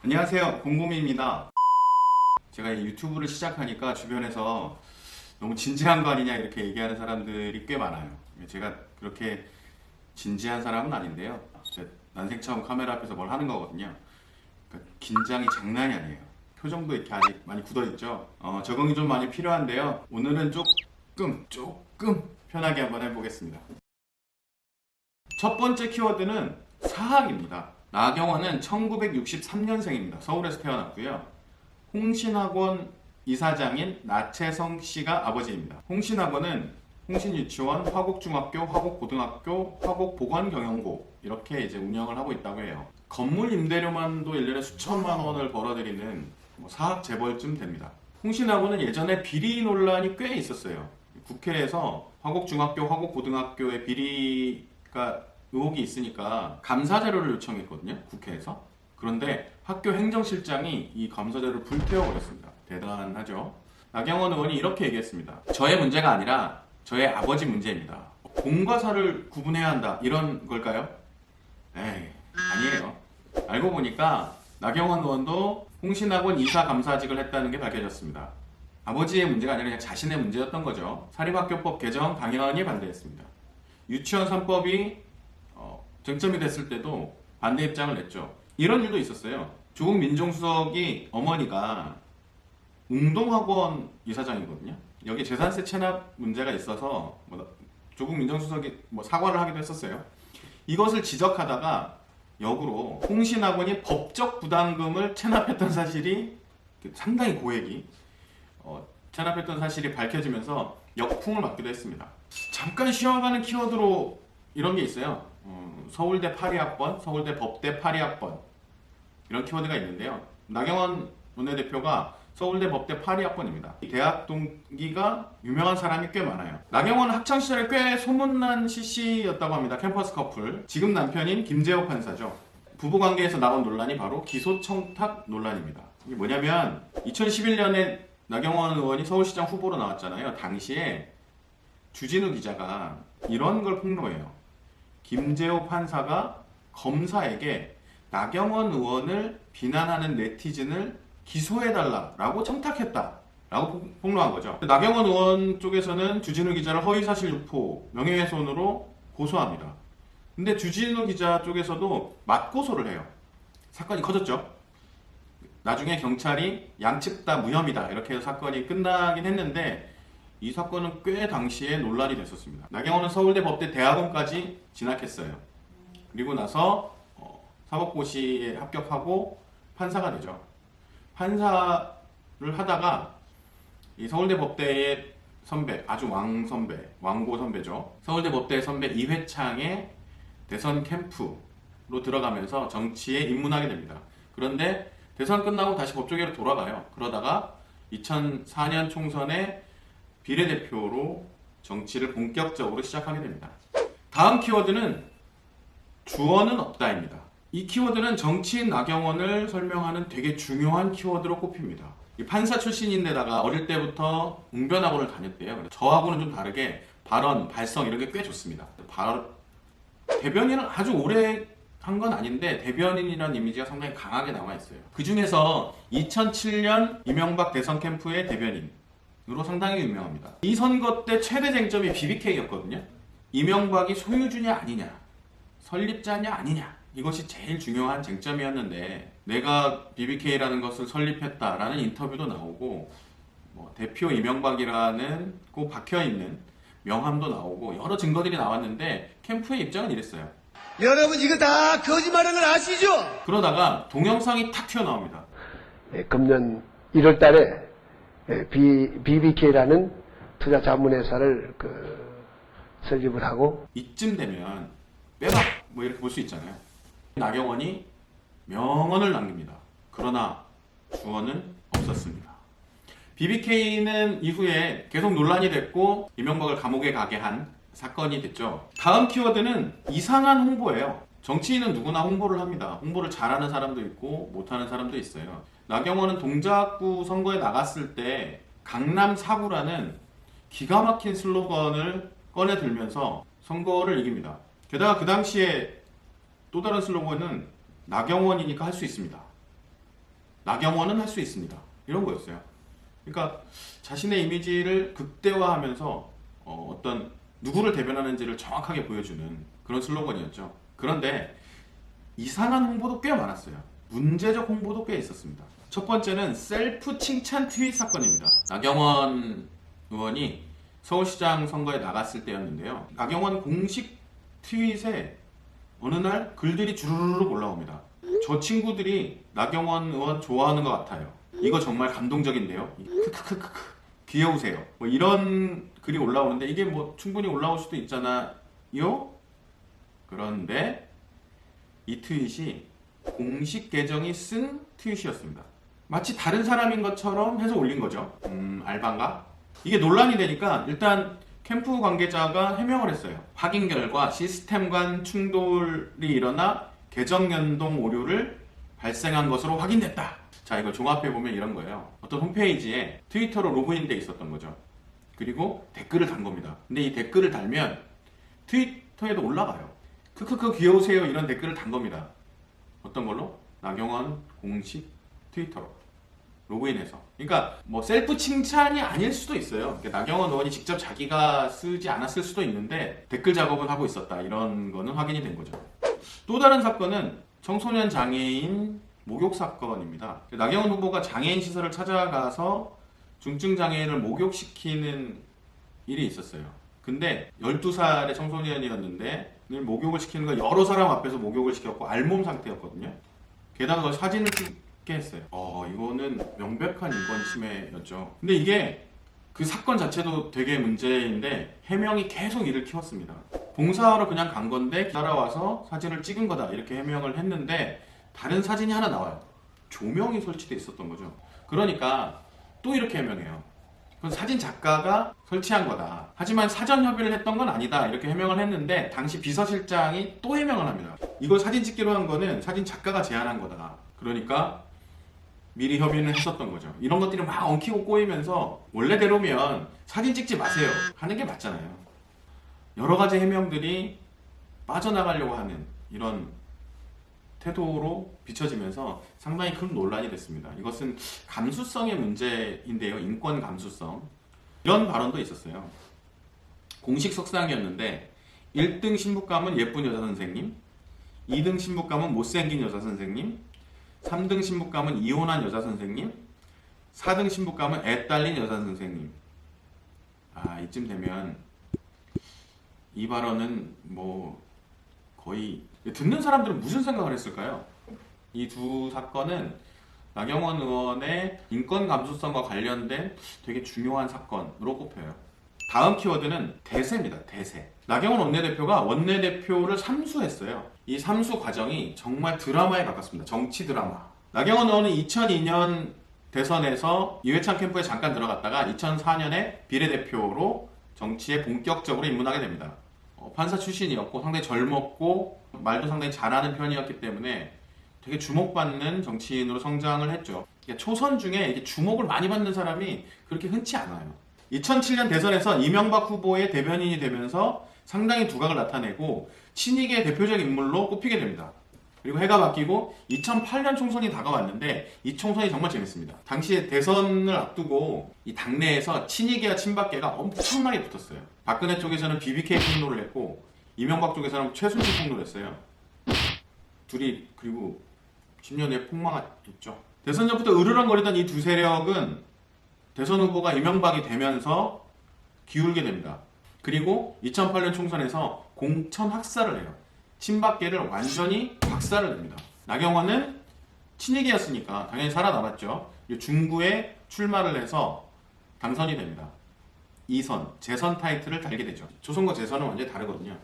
안녕하세요, 곰곰이입니다. 제가 이 유튜브를 시작하니까 주변에서 너무 진지한 거 아니냐 이렇게 얘기하는 사람들이 꽤 많아요. 제가 그렇게 진지한 사람은 아닌데요. 제 난생 처음 카메라 앞에서 뭘 하는 거거든요. 그러니까 긴장이 장난이 아니에요. 표정도 이렇게 아직 많이 굳어있죠. 적응이 좀 많이 필요한데요. 오늘은 조금 편하게 한번 해보겠습니다. 첫 번째 키워드는 사학입니다. 나경원은 1963년생입니다. 서울에서 태어났고요. 홍신학원 이사장인 나채성 씨가 아버지입니다. 홍신학원은 홍신유치원, 화곡중학교, 화곡고등학교, 화곡보건경영고 이렇게 이제 운영을 하고 있다고 해요. 건물 임대료만도 1년에 수천만 원을 벌어들이는 사학 재벌쯤 됩니다. 홍신학원은 예전에 비리 논란이 꽤 있었어요. 국회에서 화곡중학교, 화곡고등학교의 비리가 의혹이 있으니까 감사 자료를 요청했거든요, 국회에서. 그런데 학교 행정실장이 이 감사 자료를 불태워버렸습니다. 대단하죠. 나경원 의원이 이렇게 얘기했습니다. 저의 문제가 아니라 저의 아버지 문제입니다. 공과 사를 구분해야 한다, 이런 걸까요? 에이, 아니에요. 알고 보니까 나경원 의원도 홍신학원 이사 감사직을 했다는 게 밝혀졌습니다. 아버지의 문제가 아니라 그냥 자신의 문제였던 거죠. 사립학교법 개정 당연히 반대했습니다. 유치원 3법이 쟁점이 됐을 때도 반대 입장을 냈죠. 이런 일도 있었어요. 조국 민정수석이 어머니가 웅동학원 이사장이거든요. 여기 재산세 체납 문제가 있어서 조국 민정수석이 사과를 하기도 했었어요. 이것을 지적하다가 역으로 홍신학원이 법적 부담금을 체납했던 사실이 상당히 고액이 체납했던 사실이 밝혀지면서 역풍을 맞기도 했습니다. 잠깐 쉬어가는 키워드로 이런 게 있어요. 서울대 8위학번, 서울대 법대 8위학번 이런 키워드가 있는데요. 나경원 원내대표가 서울대 법대 8위학번입니다. 대학 동기가 유명한 사람이 꽤 많아요. 나경원은 학창시절에 꽤 소문난 CC였다고 합니다. 캠퍼스 커플. 지금 남편인 김재호 판사죠. 부부관계에서 나온 논란이 바로 기소청탁 논란입니다. 이게 뭐냐면 2011년에 나경원 의원이 서울시장 후보로 나왔잖아요. 당시에 주진우 기자가 이런 걸 폭로해요. 김재호 판사가 검사에게 나경원 의원을 비난하는 네티즌을 기소해달라고 청탁했다라고 폭로한 거죠. 나경원 의원 쪽에서는 주진우 기자를 허위사실 유포, 명예훼손으로 고소합니다. 근데 주진우 기자 쪽에서도 맞고소를 해요. 사건이 커졌죠. 나중에 경찰이 양측 다 무혐의다 이렇게 해서 사건이 끝나긴 했는데 이 사건은 꽤 당시에 논란이 됐었습니다. 나경원은 서울대 법대 대학원까지 진학했어요. 그리고 나서 사법고시에 합격하고 판사가 되죠. 판사를 하다가 이 서울대 법대의 선배, 아주 왕고 선배죠. 서울대 법대 선배 이회창의 대선 캠프로 들어가면서 정치에 입문하게 됩니다. 그런데 대선 끝나고 다시 법조계로 돌아가요. 그러다가 2004년 총선에 비례대표로 정치를 본격적으로 시작하게 됩니다. 다음 키워드는 주어는 없다입니다. 이 키워드는 정치인 나경원을 설명하는 되게 중요한 키워드로 꼽힙니다. 이 판사 출신인데다가 어릴 때부터 웅변학원을 다녔대요. 저하고는 좀 다르게 발언, 발성 이런 게 꽤 좋습니다. 대변인을 아주 오래 한 건 아닌데 대변인이라는 이미지가 상당히 강하게 남아 있어요. 그 중에서 2007년 이명박 대선 캠프의 대변인으로 상당히 유명합니다. 이 선거 때 최대 쟁점이 BBK였거든요. 이명박이 소유주냐 아니냐, 설립자냐 아니냐, 이것이 제일 중요한 쟁점이었는데 내가 BBK라는 것을 설립했다라는 인터뷰도 나오고 대표 이명박이라는 꼭 박혀있는 명함도 나오고 여러 증거들이 나왔는데 캠프의 입장은 이랬어요. 여러분 이거 다 거짓말인 걸 아시죠? 그러다가 동영상이 탁 튀어나옵니다. 금년 1월 달에 BBK라는 투자 자문회사를 설립을 하고 이쯤 되면 빼박 이렇게 볼 수 있잖아요. 나경원이 명언을 남깁니다. 그러나 주어는 없었습니다. BBK는 이후에 계속 논란이 됐고 이명박을 감옥에 가게 한 사건이 됐죠. 다음 키워드는 이상한 홍보예요. 정치인은 누구나 홍보를 합니다. 홍보를 잘하는 사람도 있고 못하는 사람도 있어요. 나경원은 동작구 선거에 나갔을 때 강남 사구라는 기가 막힌 슬로건을 꺼내 들면서 선거를 이깁니다. 게다가 그 당시에 또 다른 슬로건은 나경원이니까 할 수 있습니다. 나경원은 할 수 있습니다. 이런 거였어요. 그러니까 자신의 이미지를 극대화하면서 어떤 누구를 대변하는지를 정확하게 보여주는 그런 슬로건이었죠. 그런데 이상한 홍보도 꽤 많았어요. 문제적 홍보도 꽤 있었습니다. 첫 번째는 셀프 칭찬 트윗 사건입니다. 나경원 의원이 서울시장 선거에 나갔을 때였는데요. 나경원 공식 트윗에 어느 날 글들이 주르륵 올라옵니다. 저 친구들이 나경원 의원 좋아하는 것 같아요. 이거 정말 감동적인데요. 크크크크크 귀여우세요. 뭐 이런 글이 올라오는데 이게 뭐 충분히 올라올 수도 있잖아요. 그런데 이 트윗이 공식 계정이 쓴 트윗이었습니다. 마치 다른 사람인 것처럼 해서 올린 거죠. 알바인가? 이게 논란이 되니까 일단 캠프 관계자가 해명을 했어요. 확인 결과 시스템 간 충돌이 일어나 계정 연동 오류를 발생한 것으로 확인됐다. 자, 이걸 종합해 보면 이런 거예요. 어떤 홈페이지에 트위터로 로그인돼 있었던 거죠. 그리고 댓글을 단 겁니다. 근데 이 댓글을 달면 트위터에도 올라가요. 크크크 귀여우세요 이런 댓글을 단 겁니다. 어떤 걸로? 나경원 공식 트위터로 로그인해서. 그러니까 뭐 셀프 칭찬이 아닐 수도 있어요. 그러니까 나경원 의원이 직접 자기가 쓰지 않았을 수도 있는데 댓글 작업을 하고 있었다. 이런 거는 확인이 된 거죠. 또 다른 사건은 청소년 장애인 목욕 사건입니다. 나경원 후보가 장애인 시설을 찾아가서 중증 장애인을 목욕시키는 일이 있었어요. 근데 12살의 청소년이었는데 목욕을 시키는 거 여러 사람 앞에서 목욕을 시켰고 알몸 상태였거든요. 게다가 그 사진을 찍게 했어요. 이거는 명백한 인권 침해였죠. 근데 이게 그 사건 자체도 되게 문제인데 해명이 계속 이를 키웠습니다. 봉사하러 그냥 간 건데 따라와서 사진을 찍은 거다 이렇게 해명을 했는데 다른 사진이 하나 나와요. 조명이 설치돼 있었던 거죠. 그러니까 또 이렇게 해명해요. 그건 사진 작가가 설치한 거다. 하지만 사전 협의를 했던 건 아니다. 이렇게 해명을 했는데 당시 비서실장이 또 해명을 합니다. 이걸 사진 찍기로 한 거는 사진 작가가 제안한 거다. 그러니까 미리 협의는 했었던 거죠. 이런 것들이 막 엉키고 꼬이면서 원래대로면 사진 찍지 마세요 하는 게 맞잖아요. 여러 가지 해명들이 빠져나가려고 하는 이런 태도로 비춰지면서 상당히 큰 논란이 됐습니다. 이것은 감수성의 문제인데요. 인권 감수성. 이런 발언도 있었어요. 공식 석상이었는데 1등 신부감은 예쁜 여자 선생님, 2등 신부감은 못생긴 여자 선생님, 3등 신부감은 이혼한 여자 선생님, 4등 신부감은 애 딸린 여자 선생님. 이쯤 되면 이 발언은 뭐 거의 듣는 사람들은 무슨 생각을 했을까요? 이 두 사건은 나경원 의원의 인권 감수성과 관련된 되게 중요한 사건으로 꼽혀요. 다음 키워드는 대세입니다. 대세. 나경원 원내대표가 원내대표를 삼수했어요. 이 삼수 과정이 정말 드라마에 가깝습니다. 정치 드라마. 나경원 의원은 2002년 대선에서 이회창 캠프에 잠깐 들어갔다가 2004년에 비례대표로 정치에 본격적으로 입문하게 됩니다. 판사 출신이었고 상당히 젊었고 말도 상당히 잘하는 편이었기 때문에 되게 주목받는 정치인으로 성장을 했죠. 초선 중에 이렇게 주목을 많이 받는 사람이 그렇게 흔치 않아요. 2007년 대선에서 이명박 후보의 대변인이 되면서 상당히 두각을 나타내고 친이계 대표적 인물로 꼽히게 됩니다. 그리고 해가 바뀌고 2008년 총선이 다가왔는데 이 총선이 정말 재밌습니다. 당시에 대선을 앞두고 이 당내에서 친이계와 친박계가 엄청나게 붙었어요. 박근혜 쪽에서는 BBK 폭로를 했고 이명박 쪽에서는 최순실 폭로를 했어요. 둘이 그리고 10년 후에 폭망했죠. 대선 전부터 으르렁거리던 이 두 세력은 대선 후보가 이명박이 되면서 기울게 됩니다. 그리고 2008년 총선에서 공천 학살을 해요. 친박계를 완전히 박살을 냅니다. 나경원은 친이계였으니까 당연히 살아남았죠. 중구에 출마를 해서 당선이 됩니다. 2선, 재선 타이틀을 달게 되죠. 조선과 재선은 완전히 다르거든요.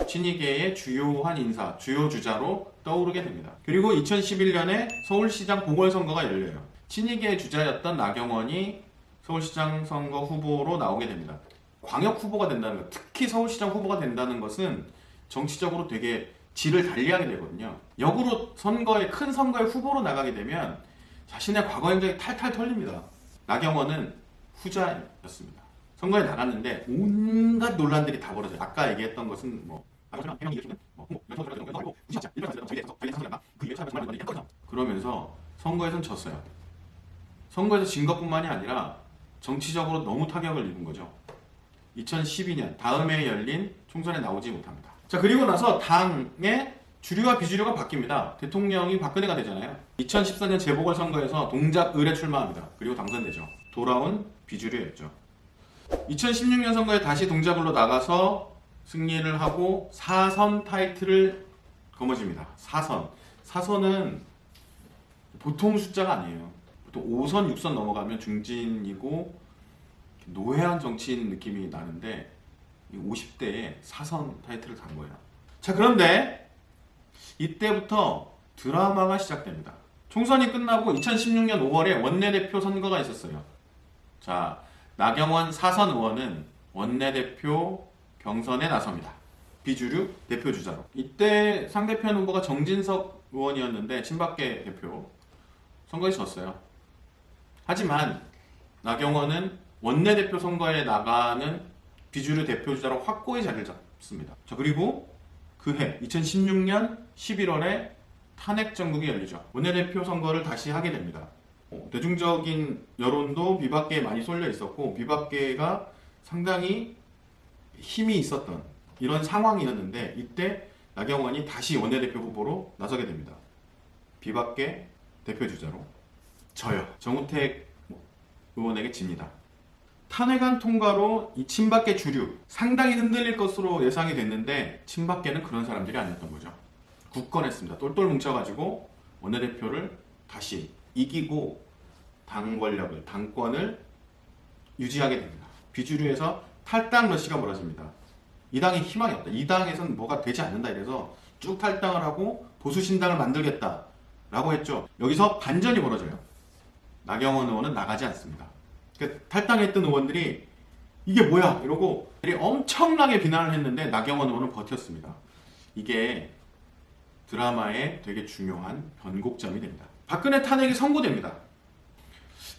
친이계의 주요한 인사, 주요 주자로 떠오르게 됩니다. 그리고 2011년에 서울시장 보궐선거가 열려요. 친이계의 주자였던 나경원이 서울시장 선거 후보로 나오게 됩니다. 광역 후보가 된다는 것, 특히 서울시장 후보가 된다는 것은 정치적으로 되게 질을 달리하게 되거든요. 역으로 큰 선거에 후보로 나가게 되면 자신의 과거 행적이 탈탈 털립니다. 나경원은 후자였습니다. 선거에 나갔는데 온갖 논란들이 다 벌어져요. 아까 얘기했던 것은 그러면서 선거에선 졌어요. 선거에서 진 것뿐만이 아니라 정치적으로 너무 타격을 입은 거죠. 2012년 다음에 열린 총선에 나오지 못합니다. 자, 그리고 나서 당의 주류와 비주류가 바뀝니다. 대통령이 박근혜가 되잖아요. 2014년 재보궐선거에서 동작을에 출마합니다. 그리고 당선되죠. 돌아온 비주류였죠. 2016년 선거에 다시 동작을로 나가서 승리를 하고 4선 타이틀을 거머쥡니다. 4선. 4선은 보통 숫자가 아니에요. 보통 5선, 6선 넘어가면 중진이고 노회한 정치인 느낌이 나는데 50대에 4선 타이틀을 간 거예요. 자, 그런데 이때부터 드라마가 시작됩니다. 총선이 끝나고 2016년 5월에 원내대표 선거가 있었어요. 자, 나경원 4선 의원은 원내대표 경선에 나섭니다. 비주류 대표주자로. 이때 상대편 후보가 정진석 의원이었는데 친박계 대표. 선거에 졌어요. 하지만 나경원은 원내대표 선거에 나가는 비주류 대표주자로 확고히 자리를 잡습니다. 자, 그리고 그해 2016년 11월에 탄핵 정국이 열리죠. 원내대표 선거를 다시 하게 됩니다. 대중적인 여론도 비박계에 많이 쏠려 있었고 비박계가 상당히 힘이 있었던 이런 상황이었는데 이때 나경원이 다시 원내대표 후보로 나서게 됩니다. 비박계 대표주자로 져요. 정우택 의원에게 집니다. 탄핵안 통과로 이 친박계 주류 상당히 흔들릴 것으로 예상이 됐는데 친박계는 그런 사람들이 아니었던 거죠. 굳건했습니다. 똘똘 뭉쳐가지고 원내대표를 다시 이기고 당 권력을, 당권을 유지하게 됩니다. 비주류에서 탈당 러시가 벌어집니다. 이 당에 희망이 없다. 이 당에서는 뭐가 되지 않는다. 이래서 쭉 탈당을 하고 보수신당을 만들겠다라고 했죠. 여기서 반전이 벌어져요. 나경원 의원은 나가지 않습니다. 탈당했던 의원들이 이게 뭐야 이러고 엄청나게 비난을 했는데 나경원 의원은 버텼습니다. 이게 드라마의 되게 중요한 변곡점이 됩니다. 박근혜 탄핵이 선고됩니다.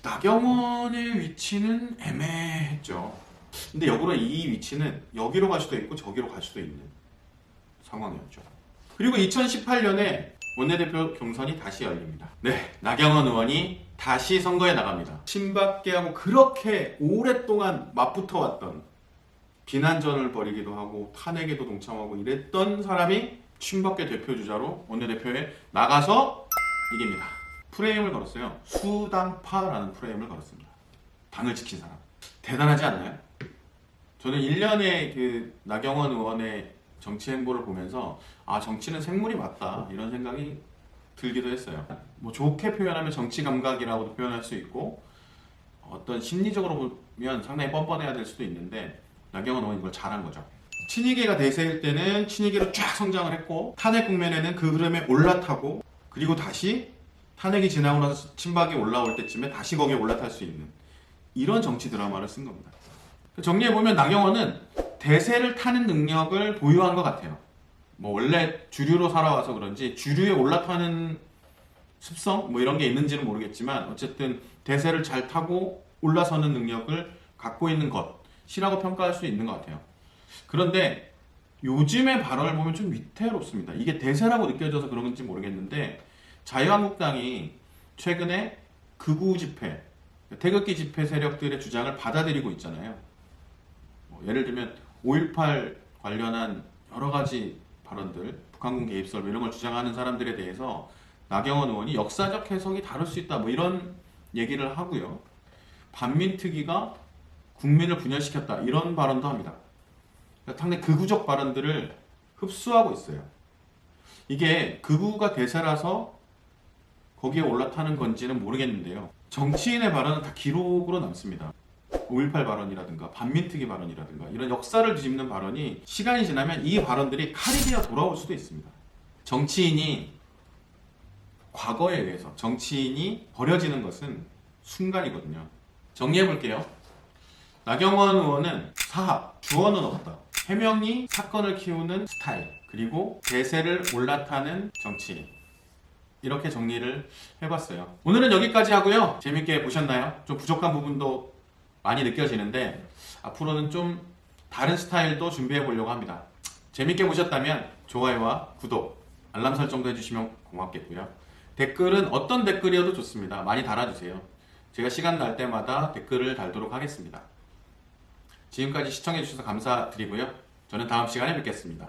나경원의 위치는 애매했죠. 근데 역으로 이 위치는 여기로 갈 수도 있고 저기로 갈 수도 있는 상황이었죠. 그리고 2018년에 원내대표 경선이 다시 열립니다. 네, 나경원 의원이 다시 선거에 나갑니다. 친박계하고 그렇게 오랫동안 맞붙어 왔던 비난전을 벌이기도 하고 탄핵에도 동참하고 이랬던 사람이 친박계 대표주자로 원내대표에 나가서 이깁니다. 프레임을 걸었어요. 수당파라는 프레임을 걸었습니다. 당을 지킨 사람. 대단하지 않나요? 저는 1년의 그 나경원 의원의 정치 행보를 보면서 아, 정치는 생물이 맞다 이런 생각이 들기도 했어요. 뭐 좋게 표현하면 정치 감각이라고도 표현할 수 있고 어떤 심리적으로 보면 상당히 뻔뻔해야 될 수도 있는데 나경원 의원이 이걸 잘한 거죠. 친이계가 대세일 때는 친이계로 쫙 성장을 했고 탄핵 국면에는 그 흐름에 올라타고 그리고 다시 탄핵이 지나고 나서 친박이 올라올 때쯤에 다시 거기에 올라탈 수 있는 이런 정치 드라마를 쓴 겁니다. 정리해보면 나경원은 대세를 타는 능력을 보유한 것 같아요. 뭐 원래 주류로 살아와서 그런지 주류에 올라타는 습성 뭐 이런 게 있는지는 모르겠지만 어쨌든 대세를 잘 타고 올라서는 능력을 갖고 있는 것이라고 평가할 수 있는 것 같아요. 그런데 요즘의 발언을 보면 좀 위태롭습니다. 이게 대세라고 느껴져서 그런 건지 모르겠는데 자유한국당이 최근에 극우 집회, 태극기 집회 세력들의 주장을 받아들이고 있잖아요. 예를 들면 5.18 관련한 여러 가지 발언들, 북한군 개입설 이런 걸 주장하는 사람들에 대해서 나경원 의원이 역사적 해석이 다를 수 있다 뭐 이런 얘기를 하고요. 반민특위가 국민을 분열시켰다 이런 발언도 합니다. 상당히 극우적 발언들을 흡수하고 있어요. 이게 극우가 대세라서 거기에 올라타는 건지는 모르겠는데요. 정치인의 발언은 다 기록으로 남습니다. 5.18 발언이라든가 반민특위 발언이라든가 이런 역사를 뒤집는 발언이 시간이 지나면 이 발언들이 칼이 되어 돌아올 수도 있습니다. 정치인이 과거에 의해서 정치인이 버려지는 것은 순간이거든요. 정리해볼게요. 나경원 의원은 사합, 주어는 없다. 해명이 사건을 키우는 스타일, 그리고 대세를 올라타는 정치인. 이렇게 정리를 해봤어요. 오늘은 여기까지 하고요. 재밌게 보셨나요? 좀 부족한 부분도 많이 느껴지는데 앞으로는 좀 다른 스타일도 준비해 보려고 합니다. 재밌게 보셨다면 좋아요와 구독, 알람 설정도 해주시면 고맙겠고요. 댓글은 어떤 댓글이어도 좋습니다. 많이 달아주세요. 제가 시간 날 때마다 댓글을 달도록 하겠습니다. 지금까지 시청해주셔서 감사드리고요. 저는 다음 시간에 뵙겠습니다.